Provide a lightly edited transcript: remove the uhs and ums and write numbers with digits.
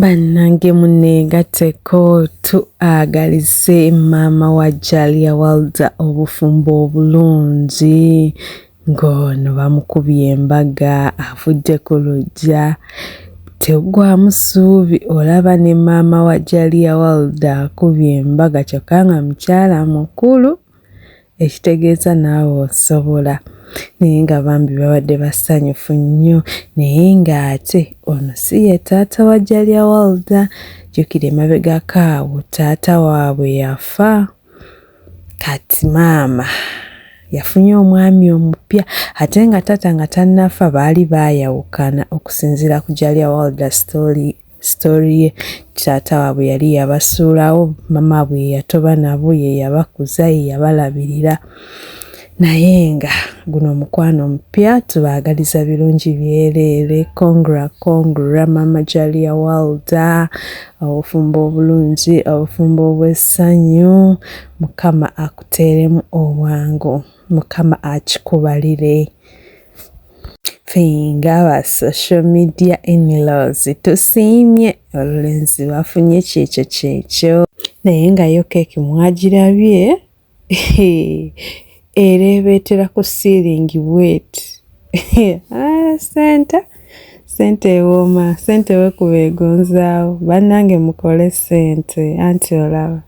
Bannange munneegatteko tuagalize maama wa Jalia Walder obufumbo obulungi ng'ono bamukubye embaga avudde ku luggya tegwamu ssuubi olaba ne maama wa Jalia Walder akubye embaga kyokka nga mukyala mukulu ekitegeeza naawe osobola naye nga bambi babadde basanyufu nnyo naye ng'ate ono si ye taata wa Jalia Walder jjukira emabegako awo taata waabwe yafa kati maama yafunye omwami omupya ate nga taata nga tannafa baali baayawukana okusinziira ku Jalia Walder story ye taata waabwe yali yabasuulawo maama bwe yatoba nabo ye yabakuza ye yabalabirira naye nga guno omukwano omupya tubaagaliza birungi byereere congra maama Jalia Walder obufumbo obulungi obufumbo obw'essanyu mukama akuteeremu obwangu mukama akikubalire fenga ba social media in-laws tusiimye olulenzi bafunye kyekyo naye nga yo keeki mwagirabye ereebeetera ku siiringi bweti sente ewooma sente wekuba egonzaawo bannange mukole sente anti olaba